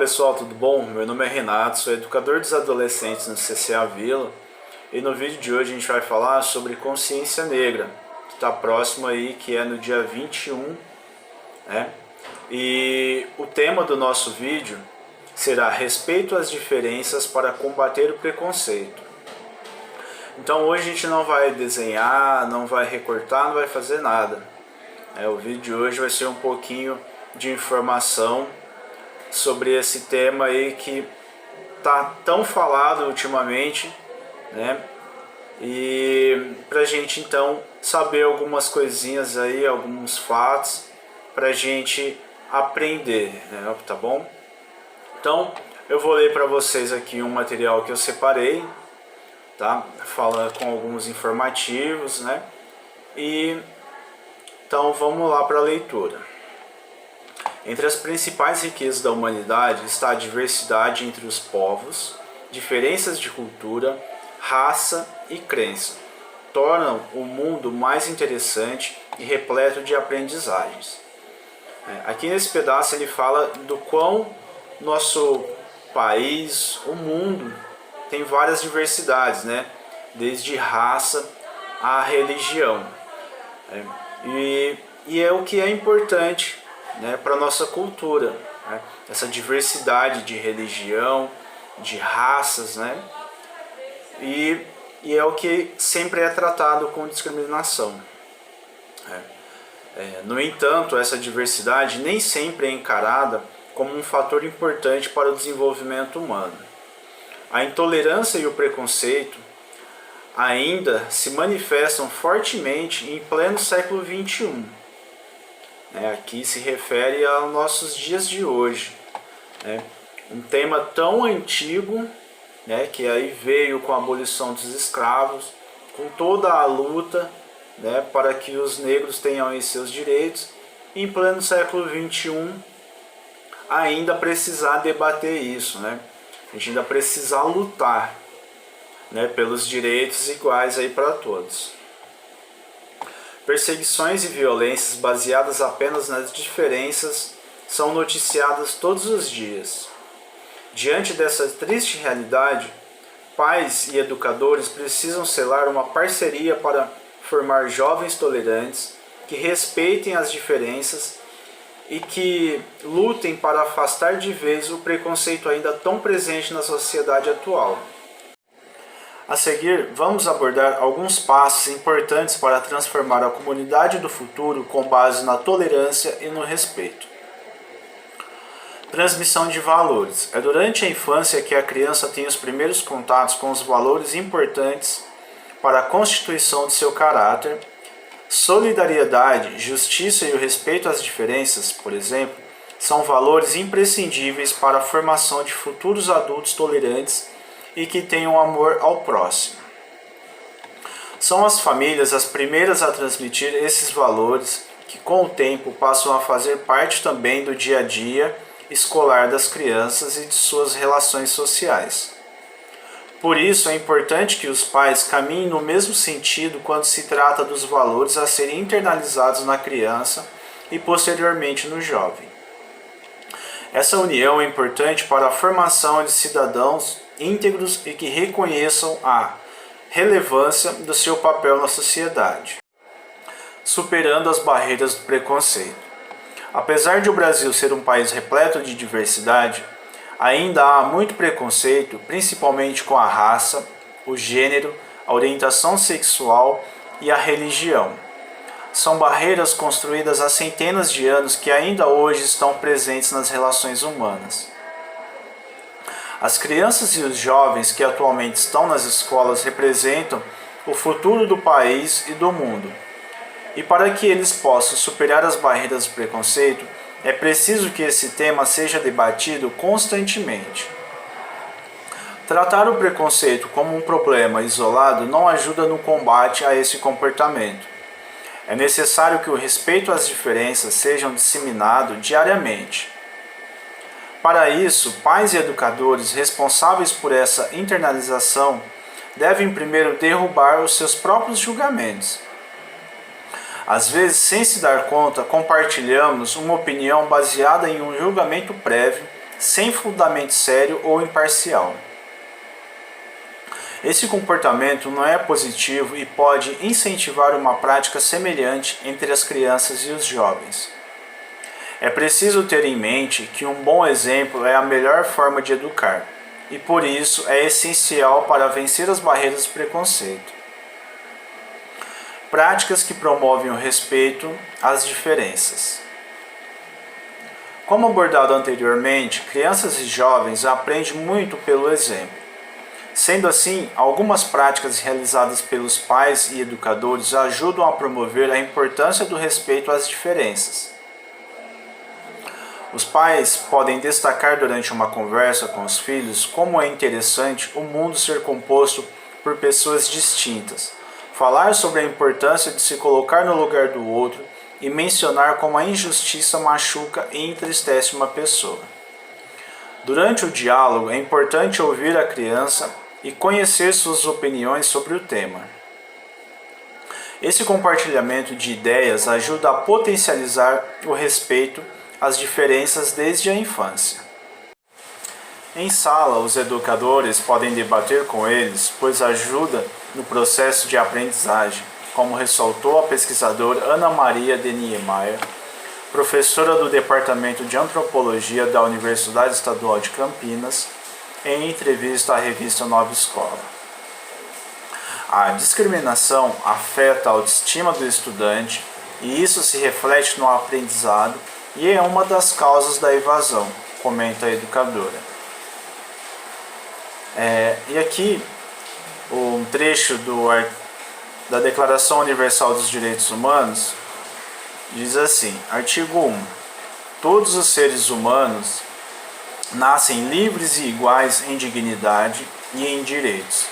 pessoal, tudo bom? Meu nome é Renato, sou educador dos adolescentes no CCA Vila e no vídeo de hoje a gente vai falar sobre consciência negra, que está próximo aí, que é no dia 21, né? E o tema do nosso vídeo será respeito às diferenças para combater o preconceito. Então hoje a gente não vai desenhar, não vai recortar, não vai fazer nada. O vídeo de hoje vai ser um pouquinho de informação sobre esse tema aí que tá tão falado ultimamente, né? E pra gente então saber algumas coisinhas aí, alguns fatos pra gente aprender, né? Tá bom? Então eu vou ler para vocês aqui um material que eu separei, tá? Fala com alguns informativos, né? E então vamos lá para a leitura. Entre as principais riquezas da humanidade está a diversidade entre os povos, diferenças de cultura, raça e crença. Tornam o mundo mais interessante e repleto de aprendizagens. Aqui nesse pedaço ele fala do quão nosso país, o mundo, tem várias diversidades, né? Desde raça à religião. E é o que é importante, né, para a nossa cultura, né? Essa diversidade de religião, de raças, né? E é o que sempre é tratado com discriminação. No entanto, essa diversidade nem sempre é encarada como um fator importante para o desenvolvimento humano. A intolerância e o preconceito ainda se manifestam fortemente em pleno século XXI. Aqui se refere aos nossos dias de hoje. Um tema tão antigo, né, que aí veio com a abolição dos escravos, com toda a luta, né, para que os negros tenham aí seus direitos, e em pleno século XXI ainda precisar debater isso, né? A gente ainda precisa lutar, né, pelos direitos iguais aí para todos. Perseguições e violências baseadas apenas nas diferenças são noticiadas todos os dias. Diante dessa triste realidade, pais e educadores precisam selar uma parceria para formar jovens tolerantes que respeitem as diferenças e que lutem para afastar de vez o preconceito ainda tão presente na sociedade atual. A seguir, vamos abordar alguns passos importantes para transformar a comunidade do futuro com base na tolerância e no respeito. Transmissão de valores. É durante a infância que a criança tem os primeiros contatos com os valores importantes para a constituição de seu caráter. Solidariedade, justiça e o respeito às diferenças, por exemplo, são valores imprescindíveis para a formação de futuros adultos tolerantes e que tenham amor ao próximo. São as famílias as primeiras a transmitir esses valores que com o tempo passam a fazer parte também do dia a dia escolar das crianças e de suas relações sociais. Por isso é importante que os pais caminhem no mesmo sentido quando se trata dos valores a serem internalizados na criança e posteriormente no jovem. Essa união é importante para a formação de cidadãos íntegros e que reconheçam a relevância do seu papel na sociedade. Superando as barreiras do preconceito. Apesar de o Brasil ser um país repleto de diversidade, ainda há muito preconceito, principalmente com a raça, o gênero, a orientação sexual e a religião. São barreiras construídas há centenas de anos que ainda hoje estão presentes nas relações humanas. As crianças e os jovens que atualmente estão nas escolas representam o futuro do país e do mundo. E para que eles possam superar as barreiras do preconceito, é preciso que esse tema seja debatido constantemente. Tratar o preconceito como um problema isolado não ajuda no combate a esse comportamento. É necessário que o respeito às diferenças seja disseminado diariamente. Para isso, pais e educadores responsáveis por essa internalização devem primeiro derrubar os seus próprios julgamentos. Às vezes, sem se dar conta, compartilhamos uma opinião baseada em um julgamento prévio sem fundamento sério ou imparcial. Esse comportamento não é positivo e pode incentivar uma prática semelhante entre as crianças e os jovens. É preciso ter em mente que um bom exemplo é a melhor forma de educar, e por isso é essencial para vencer as barreiras do preconceito. Práticas que promovem o respeito às diferenças. Como abordado anteriormente, crianças e jovens aprendem muito pelo exemplo. Sendo assim, algumas práticas realizadas pelos pais e educadores ajudam a promover a importância do respeito às diferenças. Os pais podem destacar durante uma conversa com os filhos como é interessante o mundo ser composto por pessoas distintas, falar sobre a importância de se colocar no lugar do outro e mencionar como a injustiça machuca e entristece uma pessoa. Durante o diálogo, é importante ouvir a criança e conhecer suas opiniões sobre o tema. Esse compartilhamento de ideias ajuda a potencializar o respeito às diferenças desde a infância. Em sala, os educadores podem debater com eles, pois ajuda no processo de aprendizagem, como ressaltou a pesquisadora Ana Maria de Niemeyer, professora do Departamento de Antropologia da Universidade Estadual de Campinas, em entrevista à revista Nova Escola. A discriminação afeta a autoestima do estudante e isso se reflete no aprendizado e é uma das causas da evasão, comenta a educadora. E aqui um trecho da Declaração Universal dos Direitos Humanos diz assim, artigo 1. Todos os seres humanos nascem livres e iguais em dignidade e em direitos.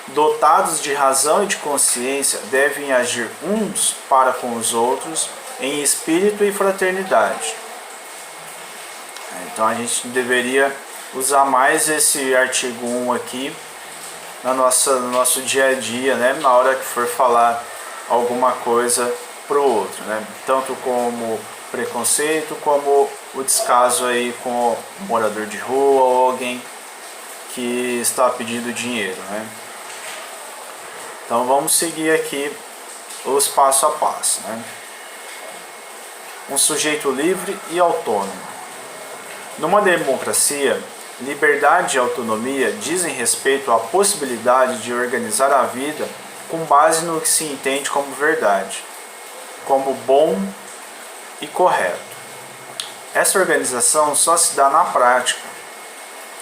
Dotados de razão e de consciência, devem agir uns para com os outros em espírito e fraternidade. Então a gente deveria usar mais esse artigo 1 aqui no nosso dia a dia, né? Na hora que for falar alguma coisa para o outro, né? Tanto como preconceito, como o descaso aí com o morador de rua ou alguém que está pedindo dinheiro, né? Então vamos seguir aqui os passo a passo, né? Um sujeito livre e autônomo. Numa democracia, liberdade e autonomia dizem respeito à possibilidade de organizar a vida com base no que se entende como verdade, como bom e correto. Essa organização só se dá na prática,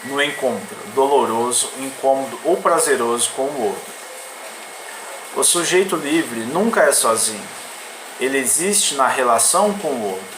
no encontro doloroso, incômodo ou prazeroso com o outro. O sujeito livre nunca é sozinho. Ele existe na relação com o outro.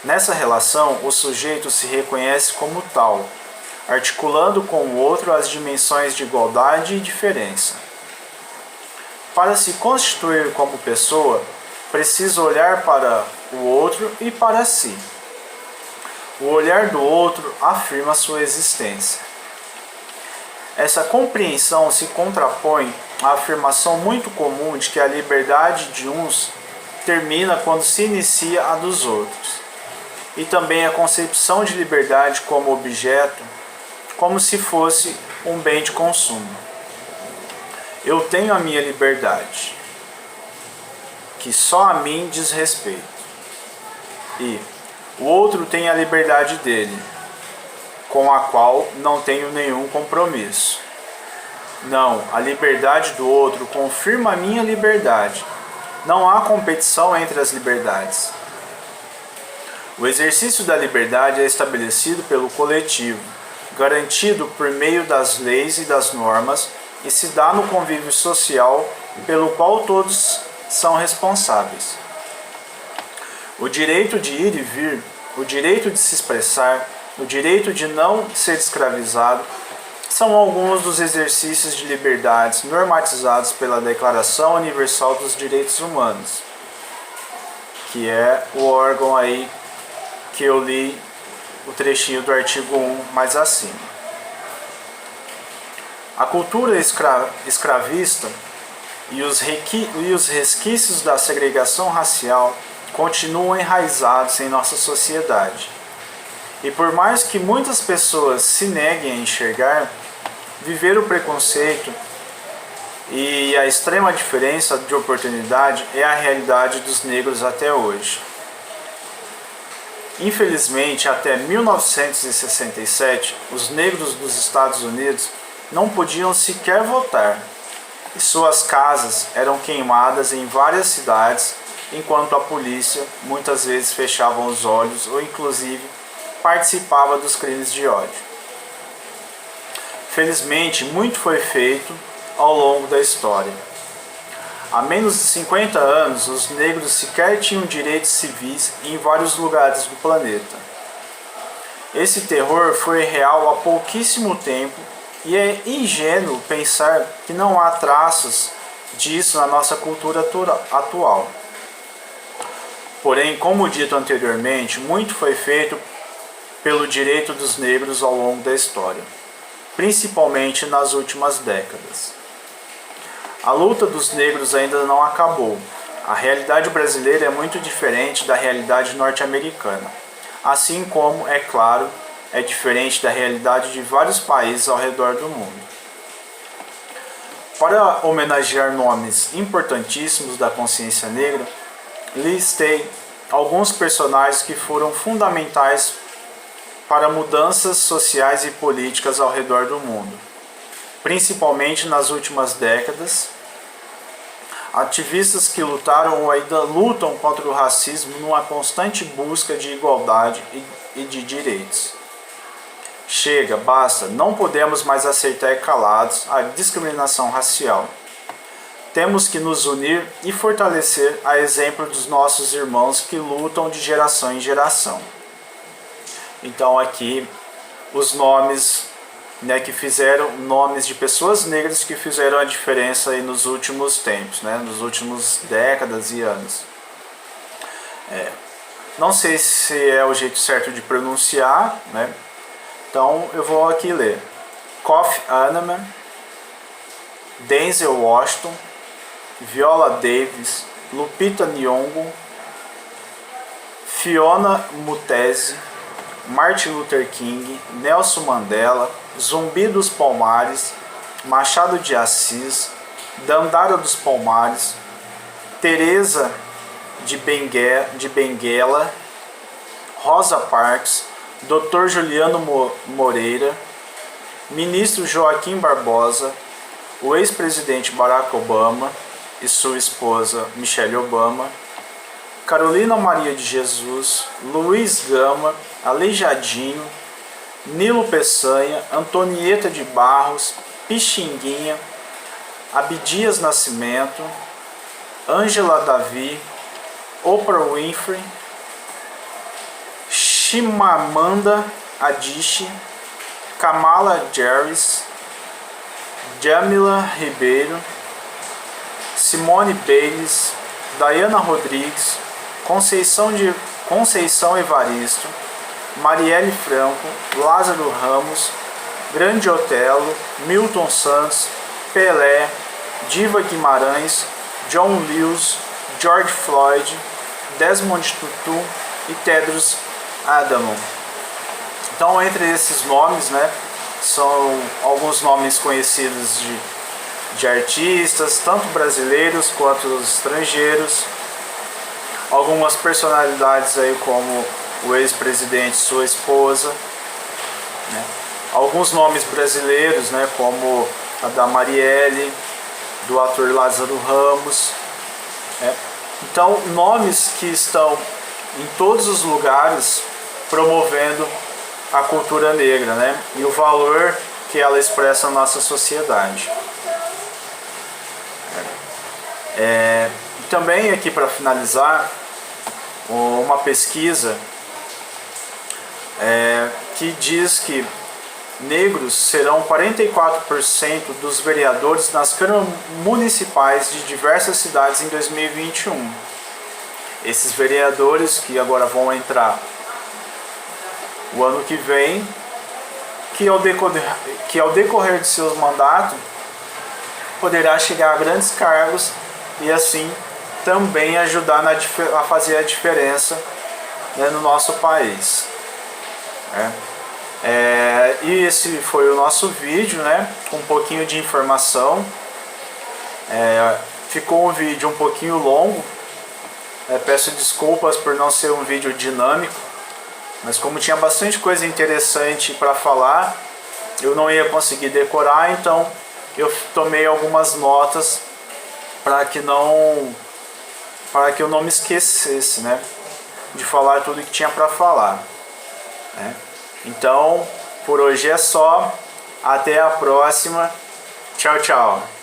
Nessa relação, o sujeito se reconhece como tal, articulando com o outro as dimensões de igualdade e diferença. Para se constituir como pessoa, precisa olhar para o outro e para si. O olhar do outro afirma sua existência. Essa compreensão se contrapõe à afirmação muito comum de que a liberdade de uns termina quando se inicia a dos outros, e também a concepção de liberdade como objeto, como se fosse um bem de consumo. Eu tenho a minha liberdade, que só a mim diz respeito, e o outro tem a liberdade dele, com a qual não tenho nenhum compromisso. Não, a liberdade do outro confirma a minha liberdade. Não há competição entre as liberdades. O exercício da liberdade é estabelecido pelo coletivo, garantido por meio das leis e das normas, e se dá no convívio social pelo qual todos são responsáveis. O direito de ir e vir, o direito de se expressar, o direito de não ser escravizado são alguns dos exercícios de liberdades normatizados pela Declaração Universal dos Direitos Humanos, que é o órgão aí que eu li o trechinho do artigo 1 mais acima. A cultura escravista e os resquícios da segregação racial continuam enraizados em nossa sociedade. E por mais que muitas pessoas se neguem a enxergar, viver o preconceito e a extrema diferença de oportunidade é a realidade dos negros até hoje. Infelizmente, até 1967, os negros dos Estados Unidos não podiam sequer votar, e suas casas eram queimadas em várias cidades, enquanto a polícia muitas vezes fechava os olhos ou inclusive participava dos crimes de ódio. Felizmente, muito foi feito ao longo da história. Há menos de 50 anos, os negros sequer tinham direitos civis em vários lugares do planeta. Esse terror foi real há pouquíssimo tempo e é ingênuo pensar que não há traços disso na nossa cultura atual. Porém, como dito anteriormente, muito foi feito pelo direito dos negros ao longo da história, principalmente nas últimas décadas. A luta dos negros ainda não acabou. A realidade brasileira é muito diferente da realidade norte-americana, assim como, é claro, é diferente da realidade de vários países ao redor do mundo. Para homenagear nomes importantíssimos da consciência negra, listei alguns personagens que foram fundamentais para mudanças sociais e políticas ao redor do mundo, principalmente nas últimas décadas. Ativistas que lutaram ou ainda lutam contra o racismo numa constante busca de igualdade e de direitos. Chega, basta, não podemos mais aceitar calados a discriminação racial. Temos que nos unir e fortalecer a exemplo dos nossos irmãos que lutam de geração em geração. Então aqui os nomes, que fizeram, nomes de pessoas negras que fizeram a diferença aí nos últimos tempos, nos últimos décadas e anos. Não sei se é o jeito certo de pronunciar, então eu vou aqui ler. Kofi Annan, Denzel Washington, Viola Davis, Lupita Nyong'o, Fiona Mutesi, Martin Luther King, Nelson Mandela, Zumbi dos Palmares, Machado de Assis, Dandara dos Palmares, Teresa de Benguela, Rosa Parks, Dr. Juliano Moreira, Ministro Joaquim Barbosa, o ex-presidente Barack Obama e sua esposa Michelle Obama, Carolina Maria de Jesus, Luiz Gama, Aleijadinho, Nilo Peçanha, Antonieta de Barros, Pixinguinha, Abdias Nascimento, Ângela Davi, Oprah Winfrey, Chimamanda Adichie, Kamala Harris, Jamila Ribeiro, Simone Biles, Dayana Rodrigues, Conceição Evaristo, Marielle Franco, Lázaro Ramos, Grande Otelo, Milton Santos, Pelé, Diva Guimarães, John Lewis, George Floyd, Desmond Tutu e Tedros Adhanom. Então, entre esses nomes, são alguns nomes conhecidos de artistas, tanto brasileiros quanto estrangeiros. Algumas personalidades aí como o ex-presidente, sua esposa, Alguns nomes brasileiros, como a da Marielle, do ator Lázaro Ramos. Então, nomes que estão em todos os lugares promovendo a cultura negra, e o valor que ela expressa na nossa sociedade. Também aqui para finalizar, uma pesquisa que diz que negros serão 44% dos vereadores nas câmaras municipais de diversas cidades em 2021. Esses vereadores que agora vão entrar o ano que vem, que ao decorrer de seus mandatos poderá chegar a grandes cargos e assim também ajudar a fazer a diferença no nosso país. né? E esse foi o nosso vídeo, né? Com um pouquinho de informação. Ficou um vídeo um pouquinho longo. Peço desculpas por não ser um vídeo dinâmico, mas como tinha bastante coisa interessante para falar, eu não ia conseguir decorar, então eu tomei algumas notas para que eu não me esquecesse, né, de falar tudo que tinha para falar, né? Então, por hoje é só. Até a próxima. Tchau, tchau.